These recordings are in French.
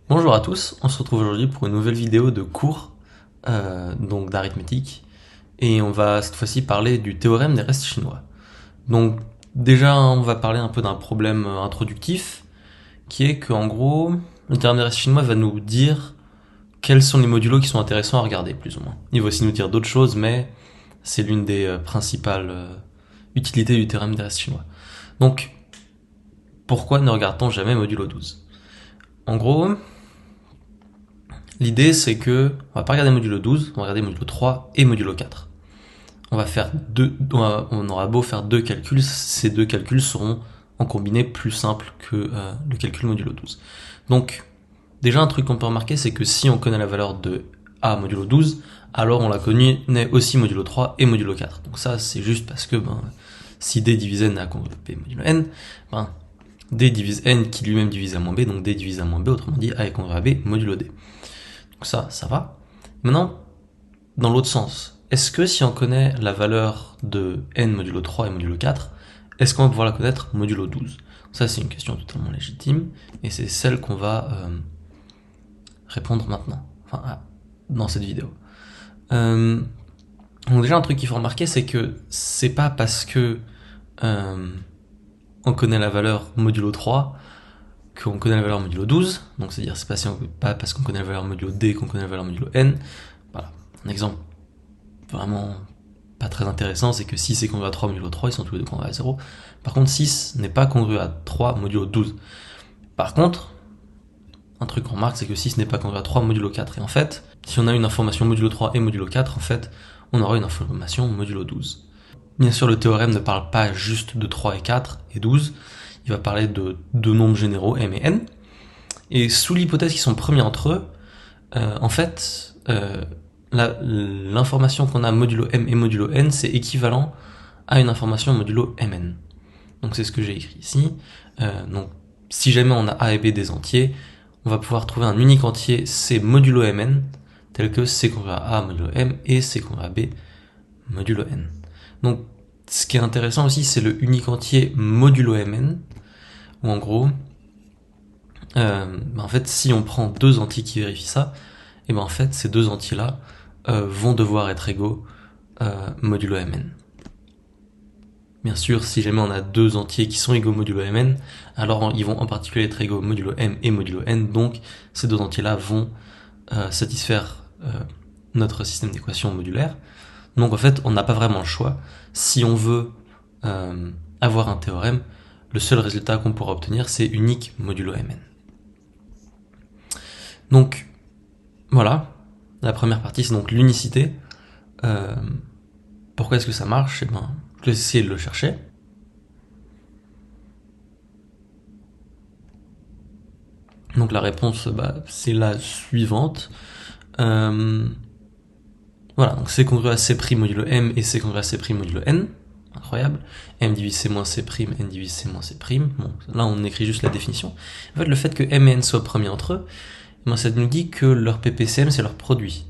Bonjour à tous, on se retrouve aujourd'hui pour une nouvelle vidéo de cours donc d'arithmétique et on va cette fois-ci parler du théorème des restes chinois. Donc déjà on va parler un peu d'un problème introductif qui est qu'en gros le théorème des restes chinois va nous dire quels sont les modulos qui sont intéressants à regarder plus ou moins. Il va aussi nous dire d'autres choses mais c'est l'une des principales utilités du théorème des restes chinois. Donc pourquoi ne regarde-t-on jamais modulo 12? En gros, l'idée, c'est que on va pas regarder modulo 12, on va regarder modulo 3 et modulo 4. On aura beau faire deux calculs, ces deux calculs seront en combiné plus simples que le calcul modulo 12. Donc, déjà un truc qu'on peut remarquer, c'est que si on connaît la valeur de A modulo 12, alors on la connaît aussi modulo 3 et modulo 4. Donc ça, c'est juste parce que si D divise N est incongru à P modulo N, D divise N qui lui-même divise A moins B, donc D divise A moins B, autrement dit A est incongru à B modulo D. Donc ça va. Maintenant, dans l'autre sens, est-ce que si on connaît la valeur de n modulo 3 et modulo 4, est-ce qu'on va pouvoir la connaître modulo 12? Ça, c'est une question totalement légitime, et c'est celle qu'on va répondre maintenant, dans cette vidéo. Donc déjà, un truc qu'il faut remarquer, c'est que c'est pas parce que on connaît la valeur modulo 3 qu'on connaît la valeur modulo 12, donc c'est-à-dire c'est pas parce qu'on connaît la valeur modulo D qu'on connaît la valeur modulo N. Voilà, un exemple vraiment pas très intéressant, c'est que 6 est congru à 3 modulo 3, ils sont tous les deux congrus à 0. Par contre, 6 n'est pas congru à 3 modulo 12. Par contre, un truc qu'on remarque, c'est que 6 n'est pas congru à 3 modulo 4. Et en fait, si on a une information modulo 3 et modulo 4, en fait, on aura une information modulo 12. Bien sûr, le théorème ne parle pas juste de 3 et 4 et 12, il va parler de deux nombres généraux, m et n. Et sous l'hypothèse qu'ils sont premiers entre eux, en fait, l'information qu'on a modulo m et modulo n, c'est équivalent à une information modulo mn. Donc c'est ce que j'ai écrit ici. Donc si jamais on a a et b des entiers, on va pouvoir trouver un unique entier c modulo mn, tel que c congru à a modulo m et c congru à b modulo n. Donc ce qui est intéressant aussi, c'est le unique entier modulo mn, où en gros, en fait, si on prend deux entiers qui vérifient ça, et en fait, ces deux entiers-là vont devoir être égaux modulo mn. Bien sûr, si jamais on a deux entiers qui sont égaux modulo mn, alors ils vont en particulier être égaux modulo m et modulo n, donc ces deux entiers-là vont satisfaire notre système d'équations modulaire. Donc en fait, on n'a pas vraiment le choix. Si on veut avoir un théorème, le seul résultat qu'on pourra obtenir, c'est unique modulo mn. Donc, voilà, la première partie, c'est donc l'unicité. Pourquoi est-ce que ça marche? Je vais essayer de le chercher. Donc la réponse, c'est la suivante. Voilà, donc c congru à c' modulo m et c congru à c' modulo n. Incroyable. M divise c moins c', n divise c moins c'. Bon, là on écrit juste la définition. En fait, le fait que m et n soient premiers entre eux, ça nous dit que leur PPCM c'est leur produit.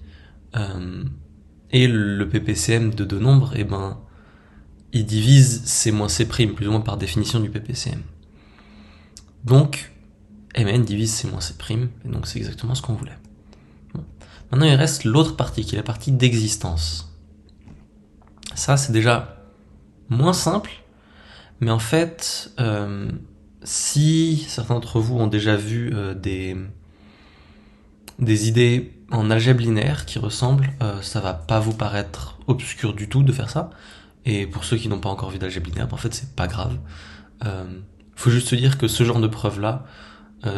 Et le PPCM de deux nombres, il divise c moins c', plus ou moins par définition du PPCM. Donc, mn divise c moins c', et donc c'est exactement ce qu'on voulait. Bon. Maintenant, il reste l'autre partie, qui est la partie d'existence. Ça, c'est déjà moins simple, mais en fait, si certains d'entre vous ont déjà vu des idées en algèbre linéaire qui ressemblent, ça va pas vous paraître obscur du tout de faire ça. Et pour ceux qui n'ont pas encore vu d'algèbre linéaire, en fait c'est pas grave. Faut juste se dire que ce genre de preuve là,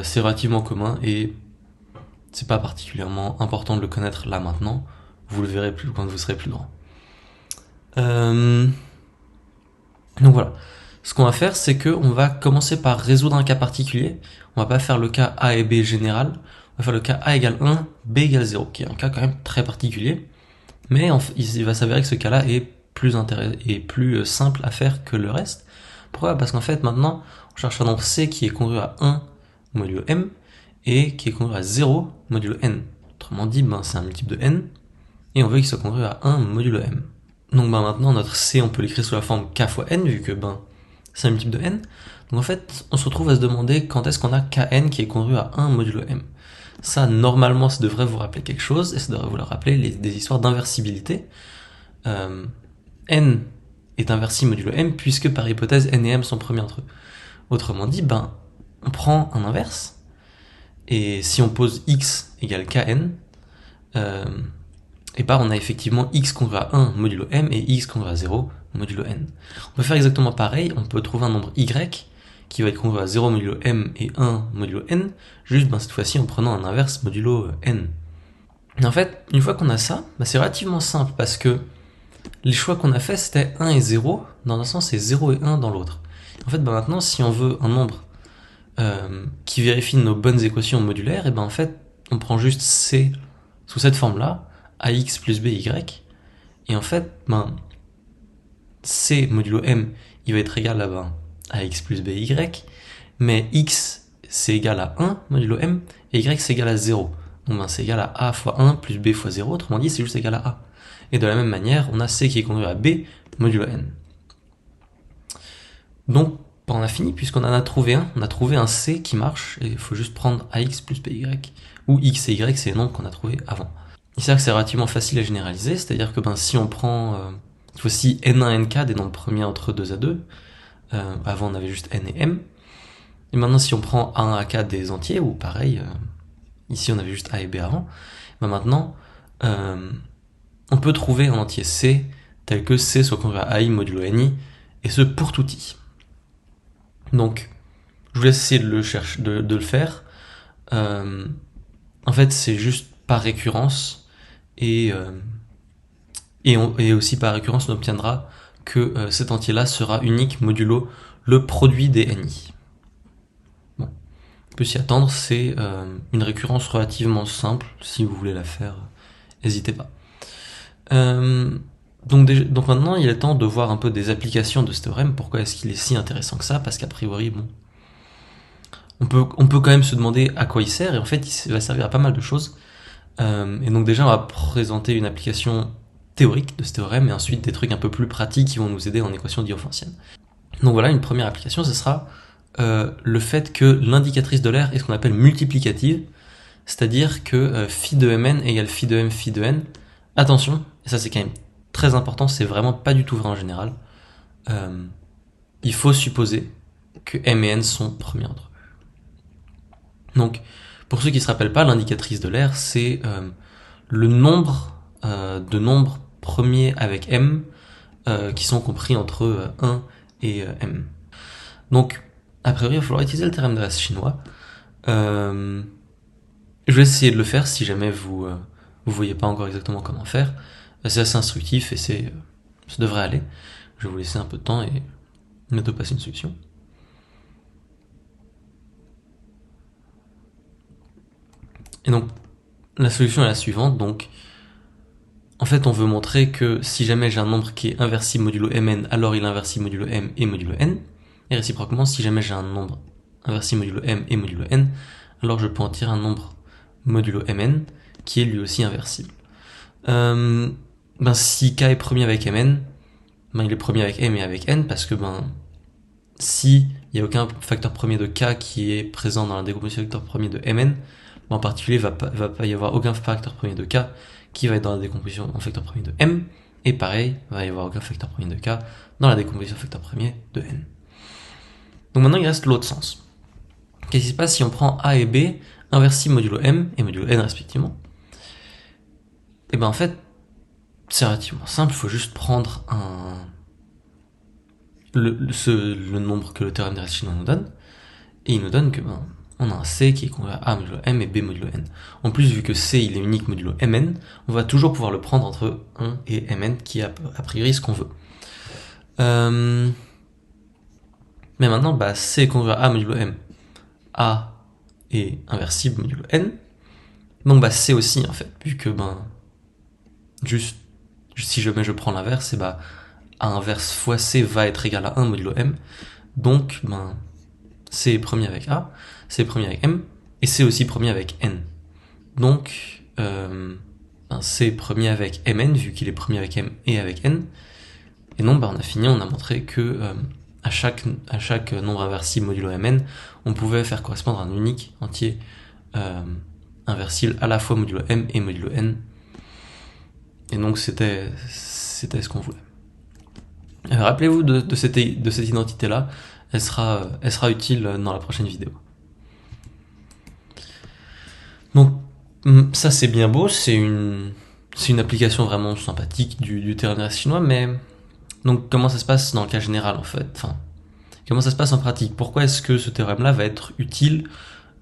c'est relativement commun et c'est pas particulièrement important de le connaître là maintenant. Vous le verrez plus quand vous serez plus grand. Donc voilà. Ce qu'on va faire, c'est qu'on va commencer par résoudre un cas particulier. On va pas faire le cas A et B général. On va faire le cas A égale 1, B égale 0, qui est un cas quand même très particulier. Mais il va s'avérer que ce cas-là est plus simple à faire que le reste. Pourquoi? Parce qu'en fait, maintenant, on cherche un nombre C qui est congru à 1 modulo M et qui est congru à 0 modulo N. Autrement dit, c'est un multiple de N et on veut qu'il soit congru à 1 modulo M. Donc maintenant, notre C, on peut l'écrire sous la forme K fois N, vu que c'est un multiple de N. Donc en fait, on se retrouve à se demander quand est-ce qu'on a Kn qui est congru à 1 modulo M. Ça, normalement, ça devrait vous rappeler quelque chose, et ça devrait vous rappeler des histoires d'inversibilité. N est inversible modulo M, puisque par hypothèse, N et M sont premiers entre eux. Autrement dit, on prend un inverse, et si on pose X égale Kn, et on a effectivement X congrue à 1 modulo M et X congrue à 0 modulo N. On peut faire exactement pareil, on peut trouver un nombre Y qui va être congrue à 0 modulo M et 1 modulo N, juste cette fois-ci en prenant un inverse modulo N. Et en fait, une fois qu'on a ça, c'est relativement simple parce que les choix qu'on a fait c'était 1 et 0 dans un sens et 0 et 1 dans l'autre. En fait, maintenant, si on veut un nombre qui vérifie nos bonnes équations modulaires, et en fait, on prend juste C sous cette forme-là, ax plus by, et en fait, C modulo M, il va être égal à ax plus by, mais x c'est égal à 1 modulo M, et y c'est égal à 0. Donc c'est égal à a fois 1 plus b fois 0, autrement dit c'est juste égal à a. Et de la même manière, on a c qui est congrue à b modulo n. Donc on a fini, puisqu'on en a trouvé un, on a trouvé un c qui marche, et il faut juste prendre ax plus by, où x et y c'est les nombres qu'on a trouvés avant. Et c'est là que c'est relativement facile à généraliser, c'est-à-dire que si on prend cette fois-ci n1, nk, des nombres premiers entre 2 à 2, avant on avait juste n et m, et maintenant si on prend a1 à k des entiers, ou pareil, ici on avait juste a et b avant, maintenant on peut trouver un entier c tel que c soit congrue à i modulo ni, et ce pour tout i. Donc je vous laisse essayer de le faire. En fait c'est juste par récurrence, et aussi par récurrence on obtiendra que cet entier-là sera unique modulo le produit des ni. Bon, on peut s'y attendre, c'est une récurrence relativement simple, si vous voulez la faire, n'hésitez pas. Donc maintenant il est temps de voir un peu des applications de ce théorème. Pourquoi est-ce qu'il est si intéressant que ça? Parce qu'a priori, on peut quand même se demander à quoi il sert, et en fait il va servir à pas mal de choses. Et donc déjà on va présenter une application théorique de ce théorème, et ensuite des trucs un peu plus pratiques qui vont nous aider en équation diophantienne. Donc voilà, une première application, ce sera le fait que l'indicatrice de l'air est ce qu'on appelle multiplicative, c'est-à-dire que phi de mn égale phi de m phi de n. Attention, et ça c'est quand même très important, c'est vraiment pas du tout vrai en général. Il faut supposer que m et n sont premiers entre eux. Donc, pour ceux qui ne se rappellent pas, l'indicatrice de l'air, c'est le nombre de nombres premiers avec m qui sont compris entre 1 et m. Donc, a priori, il va falloir utiliser le théorème de reste chinois. Je vais essayer de le faire si jamais vous voyez pas encore exactement comment faire. C'est assez instructif et ça devrait aller. Je vais vous laisser un peu de temps et bientôt passer une solution. Et donc, la solution est la suivante. Donc, en fait, on veut montrer que si jamais j'ai un nombre qui est inversible modulo mn, alors il est inversible modulo m et modulo n. Et réciproquement, si jamais j'ai un nombre inversible modulo m et modulo n, alors je peux en tirer un nombre modulo mn qui est lui aussi inversible. Si k est premier avec mn, il est premier avec m et avec n, parce que si il n'y a aucun facteur premier de k qui est présent dans la décomposition facteur premier de mn, en particulier va pas y avoir aucun facteur premier de k qui va être dans la décomposition en facteur premier de m, et pareil, il va y avoir aucun facteur premier de k dans la décomposition facteur premier de n. Donc maintenant il reste l'autre sens. Qu'est-ce qui se passe si on prend a et b inversibles modulo m et modulo n respectivement? Et en fait, c'est relativement simple, il faut juste prendre le nombre que le théorème de reste chinois nous donne, et il nous donne que on a un c qui est congrue à a modulo m et b modulo n. En plus, vu que c il est unique modulo mn, on va toujours pouvoir le prendre entre 1 et mn, qui est a priori ce qu'on veut. Mais maintenant, c est congrue à a modulo m, a est inversible modulo n, donc c aussi en fait, vu que juste si jamais je prends l'inverse, c'est a inverse fois c va être égal à 1 modulo m, donc c est premier avec a, c est premier avec m, et c est aussi premier avec n. Donc c est premier avec mn, vu qu'il est premier avec m et avec n, et donc on a fini, on a montré que à chaque nombre inversible modulo mn, on pouvait faire correspondre un unique entier inversible à la fois modulo m et modulo n. Et donc c'était ce qu'on voulait. Rappelez-vous de cette identité-là, elle sera utile dans la prochaine vidéo. Donc ça c'est bien beau, c'est une application vraiment sympathique du théorème d'inverse chinois, mais donc comment ça se passe dans le cas général en fait, enfin, comment ça se passe en pratique? Pourquoi est-ce que ce théorème-là va être utile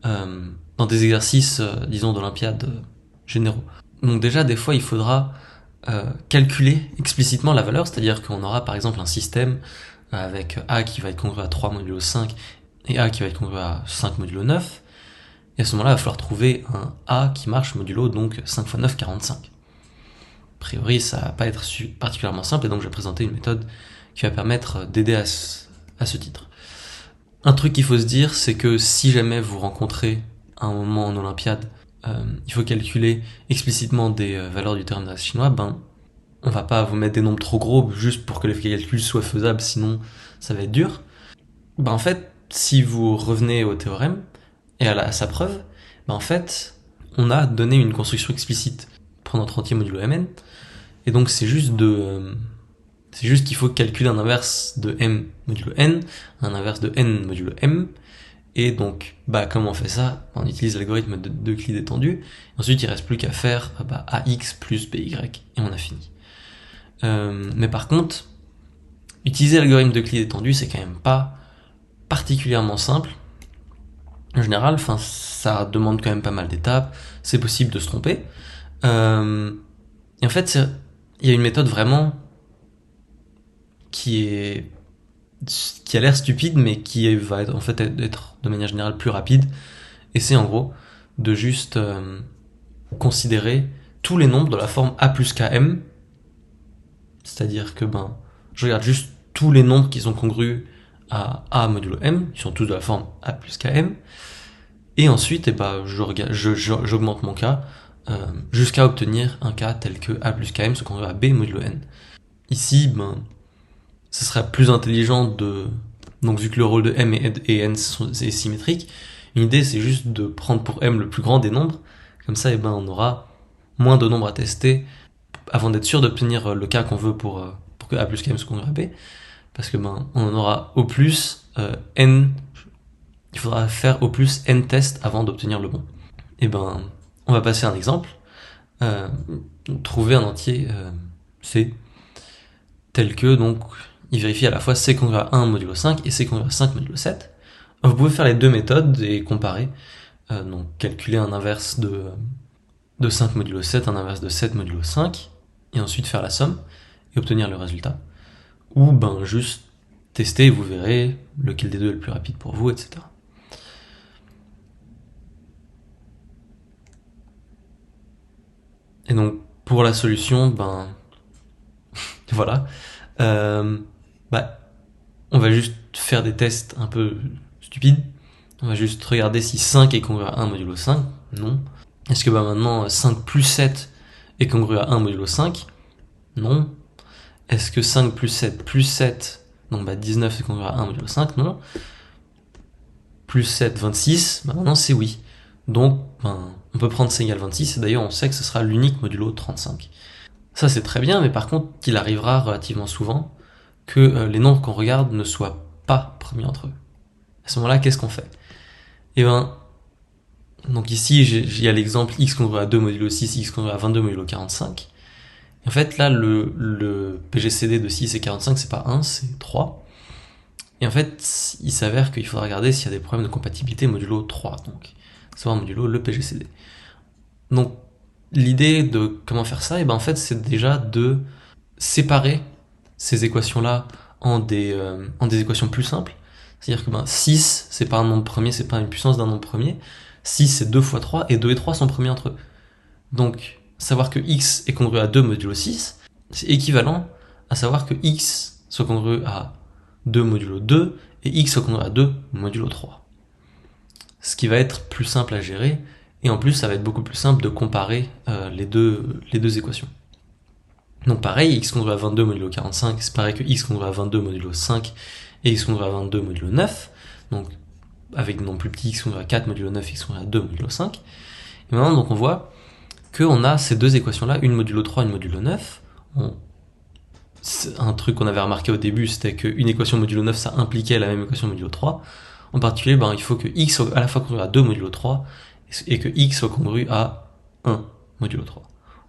dans des exercices, disons, d'olympiade généraux? Donc déjà, des fois, il faudra calculer explicitement la valeur, c'est-à-dire qu'on aura par exemple un système avec A qui va être congru à 3 modulo 5 et A qui va être congru à 5 modulo 9, et à ce moment-là, il va falloir trouver un A qui marche modulo donc 5 x 9, 45. A priori, ça va pas être particulièrement simple, et donc je vais présenter une méthode qui va permettre d'aider à ce titre. Un truc qu'il faut se dire, c'est que si jamais vous rencontrez un moment en olympiade, il faut calculer explicitement des valeurs du théorème d'inverse chinois, on va pas vous mettre des nombres trop gros juste pour que les calculs soient faisables, sinon ça va être dur. En fait, si vous revenez au théorème et à sa preuve, en fait, on a donné une construction explicite pour notre entier modulo mn, et donc c'est juste qu'il faut calculer un inverse de m modulo n, un inverse de n modulo m, et donc, comment on fait ça? On utilise l'algorithme d'Euclide étendu, ensuite il reste plus qu'à faire ax plus by, et on a fini. Mais par contre, utiliser l'algorithme d'Euclide étendu, c'est quand même pas particulièrement simple. En général, ça demande quand même pas mal d'étapes, c'est possible de se tromper. Et en fait, il y a une méthode vraiment qui a l'air stupide, mais qui va en fait être de manière générale plus rapide. Et c'est en gros de juste considérer tous les nombres de la forme a plus km. C'est-à-dire que je regarde juste tous les nombres qui sont congrus à a modulo m, ils sont tous de la forme a plus km. Et ensuite, j'augmente mon cas jusqu'à obtenir un cas tel que a plus km se congrue à b modulo n. Ici, ce serait plus intelligent donc vu que le rôle de m et n est symétrique, une idée c'est juste de prendre pour m le plus grand des nombres, comme ça on aura moins de nombres à tester avant d'être sûr d'obtenir le cas qu'on veut pour que a plus km se congrue à b, parce que on en aura au plus n, il faudra faire au plus n tests avant d'obtenir le bon. Et on va passer à un exemple, trouver un entier c tel que donc il vérifie à la fois c congru à 1 modulo 5 et c congru à 5 modulo 7. Vous pouvez faire les deux méthodes et comparer. Donc calculer un inverse de 5 modulo 7, un inverse de 7 modulo 5, et ensuite faire la somme et obtenir le résultat. Ou juste tester et vous verrez lequel des deux est le plus rapide pour vous, etc. Et donc pour la solution, voilà. On va juste faire des tests un peu stupides. On va juste regarder si 5 est congru à 1 modulo 5. Non. Est-ce que maintenant 5 plus 7 est congru à 1 modulo 5? Non. Est-ce que 5 plus 7 plus 7, donc 19 est congru à 1 modulo 5? Non. Plus 7, 26, maintenant c'est oui. Donc on peut prendre c égale 26, et d'ailleurs on sait que ce sera l'unique modulo 35. Ça c'est très bien, mais par contre il arrivera relativement souvent que les nombres qu'on regarde ne soient pas premiers entre eux. À ce moment-là, qu'est-ce qu'on fait? Donc ici il y a l'exemple x congru à 2 modulo 6, x congru à 22 modulo 45. Et en fait là le PGCD de 6 et 45 c'est pas 1, c'est 3. Et en fait il s'avère qu'il faudra regarder s'il y a des problèmes de compatibilité modulo 3, donc savoir modulo le PGCD. Donc l'idée de comment faire ça, en fait c'est déjà de séparer ces équations-là en des équations plus simples. C'est-à-dire que 6, c'est pas un nombre premier, c'est pas une puissance d'un nombre premier. 6, c'est 2 fois 3, et 2 et 3 sont premiers entre eux. Donc, savoir que x est congru à 2 modulo 6, c'est équivalent à savoir que x soit congru à 2 modulo 2, et x soit congru à 2 modulo 3. Ce qui va être plus simple à gérer, et en plus, ça va être beaucoup plus simple de comparer les deux équations. Donc pareil, x congru à 22 modulo 45, c'est pareil que x congru à 22 modulo 5 et x congru à 22 modulo 9, donc avec des nombres plus petits, x congru à 4 modulo 9, x congru à 2 modulo 5. Et maintenant, donc, on voit qu'on a ces deux équations-là, une modulo 3, une modulo 9. Un truc qu'on avait remarqué au début, c'était qu'une équation modulo 9, ça impliquait la même équation modulo 3. En particulier, il faut que x soit à la fois congru à 2 modulo 3 et que x soit congru à 1 modulo 3.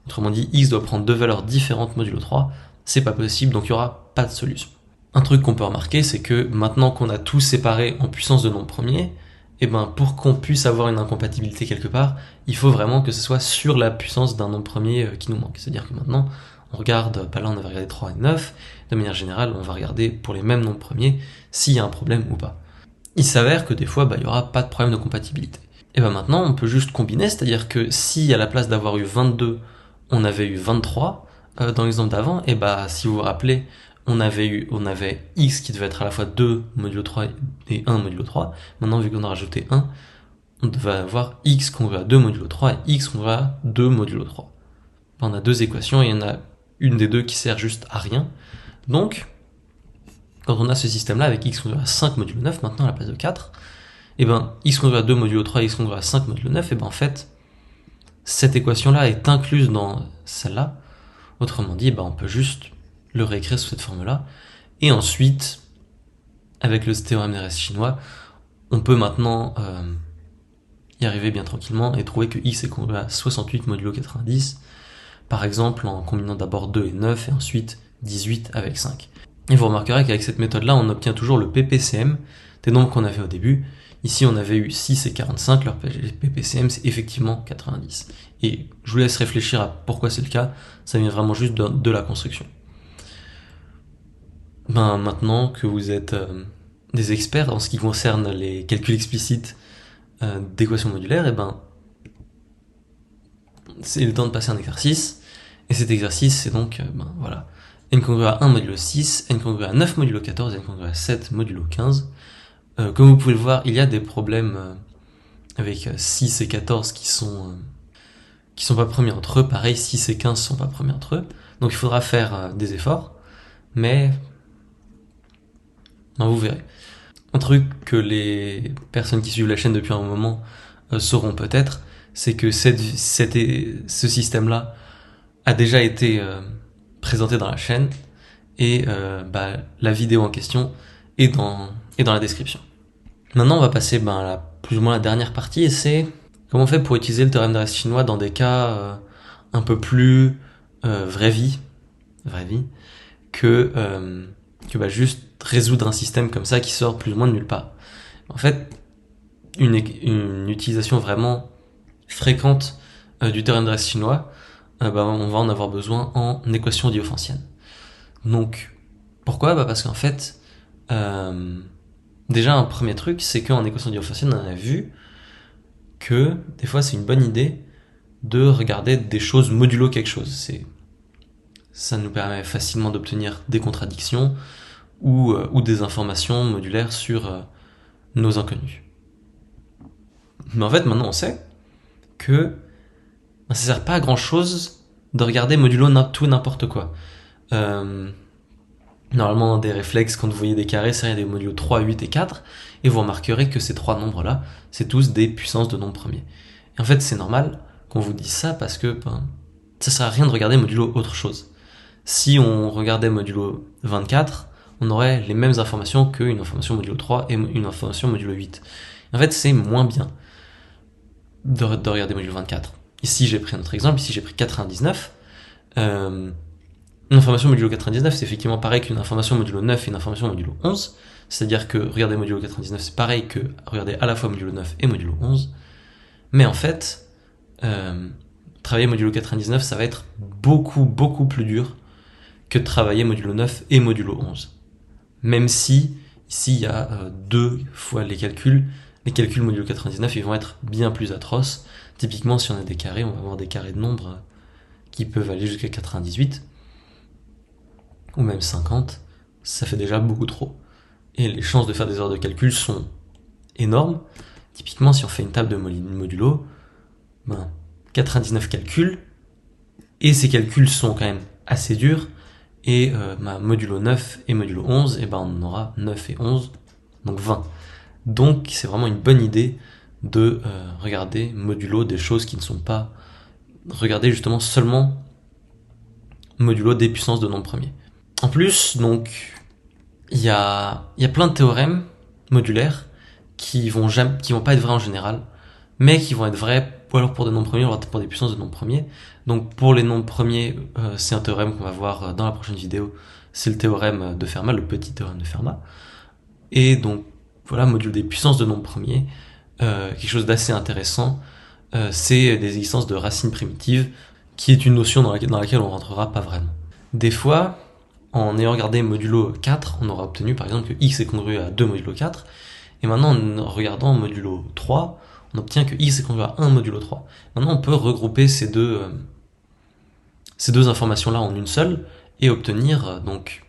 Autrement dit, x doit prendre deux valeurs différentes modulo 3. C'est pas possible, donc il n'y aura pas de solution. Un truc qu'on peut remarquer, c'est que maintenant qu'on a tout séparé en puissance de nombres premiers, pour qu'on puisse avoir une incompatibilité quelque part, il faut vraiment que ce soit sur la puissance d'un nombre premier qui nous manque. C'est-à-dire que maintenant, on regarde, là on avait regardé 3 et 9, de manière générale, on va regarder pour les mêmes nombres premiers s'il y a un problème ou pas. Il s'avère que des fois, il n'y aura pas de problème de compatibilité. Et maintenant, on peut juste combiner, c'est-à-dire que si à la place d'avoir eu 22, on avait eu 23, dans l'exemple d'avant, si vous vous rappelez, on avait x qui devait être à la fois 2 modulo 3 et 1 modulo 3. Maintenant, vu qu'on a rajouté 1, on devait avoir x congru à 2 modulo 3 et x congru à 2 modulo 3. On a deux équations et il y en a une des deux qui sert juste à rien. Donc, quand on a ce système-là avec x congru à 5 modulo 9, maintenant à la place de 4, x congru à 2 modulo 3 et x congru à 5 modulo 9, en fait, cette équation-là est incluse dans celle-là. Autrement dit, on peut juste le réécrire sous cette forme-là. Et ensuite, avec le théorème des restes chinois, on peut maintenant y arriver bien tranquillement et trouver que x est congru à 68 modulo 90, par exemple en combinant d'abord 2 et 9 et ensuite 18 avec 5. Et vous remarquerez qu'avec cette méthode-là, on obtient toujours le PPCM des nombres qu'on avait au début. Ici, on avait eu 6 et 45, leur PPCM, c'est effectivement 90. Et je vous laisse réfléchir à pourquoi c'est le cas, ça vient vraiment juste de la construction. Maintenant que vous êtes des experts en ce qui concerne les calculs explicites d'équations modulaires, c'est le temps de passer un exercice. Et cet exercice, c'est donc, n congru à 1 modulo 6, n congru à 9 modulo 14, n congru à 7 modulo 15. Comme vous pouvez le voir, il y a des problèmes avec 6 et 14 qui sont pas premiers entre eux. Pareil, 6 et 15 sont pas premiers entre eux. Donc il faudra faire des efforts, mais vous verrez. Un truc que les personnes qui suivent la chaîne depuis un moment sauront peut-être, c'est que ce système-là a déjà été présenté dans la chaîne et la vidéo en question est dans la description. Maintenant, on va passer à plus ou moins la dernière partie, et c'est comment on fait pour utiliser le théorème des restes chinois dans des cas un peu plus vraie vie, que juste résoudre un système comme ça qui sort plus ou moins de nulle part. En fait, une utilisation vraiment fréquente du théorème des restes chinois, on va en avoir besoin en équation diophantienne. Donc, pourquoi ? Parce qu'en fait, déjà un premier truc, c'est qu'en équation diophantienne, on a vu que des fois c'est une bonne idée de regarder des choses modulo quelque chose. Ça nous permet facilement d'obtenir des contradictions ou des informations modulaires sur nos inconnus. Mais en fait, maintenant on sait que ça sert pas à grand chose de regarder modulo tout n'importe quoi. Normalement, dans des réflexes, quand vous voyez des carrés, c'est des modulos 3, 8 et 4, et vous remarquerez que ces trois nombres-là, c'est tous des puissances de nombres premiers. Et en fait, c'est normal qu'on vous dise ça parce que ça sert à rien de regarder modulo autre chose. Si on regardait modulo 24, on aurait les mêmes informations qu'une information modulo 3 et une information modulo 8. En fait, c'est moins bien de regarder modulo 24. Ici, j'ai pris un autre exemple, ici j'ai pris 99. Une information modulo 99, c'est effectivement pareil qu'une information modulo 9 et une information modulo 11. C'est-à-dire que regarder modulo 99, c'est pareil que regarder à la fois modulo 9 et modulo 11. Mais en fait, travailler modulo 99, ça va être beaucoup, beaucoup plus dur que de travailler modulo 9 et modulo 11. Même si, ici, il y a deux fois les calculs modulo 99, ils vont être bien plus atroces. Typiquement, si on a des carrés, on va avoir des carrés de nombres qui peuvent aller jusqu'à 98. Ou même 50, ça fait déjà beaucoup trop. Et les chances de faire des erreurs de calcul sont énormes. Typiquement, si on fait une table de modulo, 99 calculs, et ces calculs sont quand même assez durs, et modulo 9 et modulo 11, on en aura 9 et 11, donc 20. Donc c'est vraiment une bonne idée de regarder modulo des choses qui ne sont pas... Regarder justement seulement modulo des puissances de nombres premiers. En plus, donc, il y a plein de théorèmes modulaires qui vont pas être vrais en général, mais qui vont être vrais ou alors pour des nombres premiers, ou alors pour des puissances de nombres premiers. Donc pour les nombres premiers, c'est un théorème qu'on va voir dans la prochaine vidéo, c'est le théorème de Fermat, le petit théorème de Fermat. Et donc voilà, module des puissances de nombres premiers, quelque chose d'assez intéressant, c'est des existences de racines primitives, qui est une notion dans laquelle on rentrera pas vraiment. Des fois, en ayant regardé modulo 4, on aura obtenu par exemple que x est congru à 2 modulo 4, et maintenant en regardant modulo 3, on obtient que x est congru à 1 modulo 3. Maintenant on peut regrouper ces deux informations-là en une seule, et obtenir donc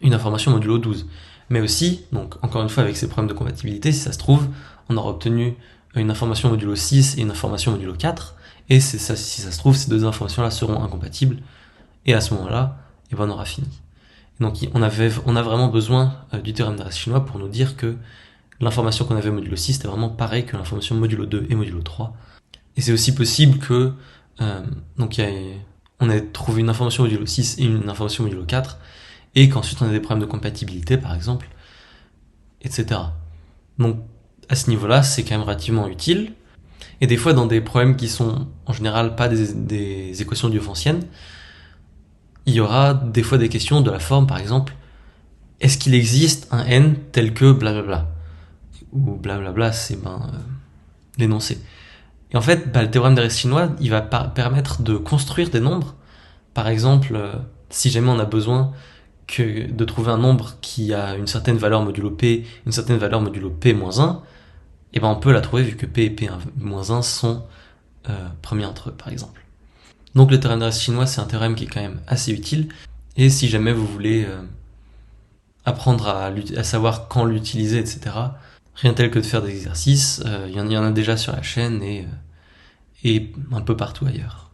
une information modulo 12. Mais aussi, donc encore une fois avec ces problèmes de compatibilité, si ça se trouve, on aura obtenu une information modulo 6 et une information modulo 4, et si ça se trouve, ces deux informations-là seront incompatibles, et à ce moment-là, et ben on aura fini. Donc on a vraiment besoin du théorème d'Arès chinois pour nous dire que l'information qu'on avait modulo 6 était vraiment pareil que l'information modulo 2 et modulo 3. Et c'est aussi possible que donc on ait trouvé une information modulo 6 et une information modulo 4, et qu'ensuite on ait des problèmes de compatibilité par exemple, etc. Donc à ce niveau-là, c'est quand même relativement utile. Et des fois, dans des problèmes qui sont en général pas des équations diophantiennes, il y aura des fois des questions de la forme, par exemple, est-ce qu'il existe un n tel que blablabla, ou blablabla, c'est l'énoncé. Et en fait, le théorème d'Arès chinois, il va permettre de construire des nombres. Par exemple, si jamais on a besoin de trouver un nombre qui a une certaine valeur modulo p, une certaine valeur modulo p-1, et ben on peut la trouver vu que p et p-1 sont premiers entre eux, par exemple. Donc le théorème d'Arès chinois, c'est un théorème qui est quand même assez utile, et si jamais vous voulez apprendre à savoir quand l'utiliser, etc., rien tel que de faire des exercices, il y en a déjà sur la chaîne et un peu partout ailleurs.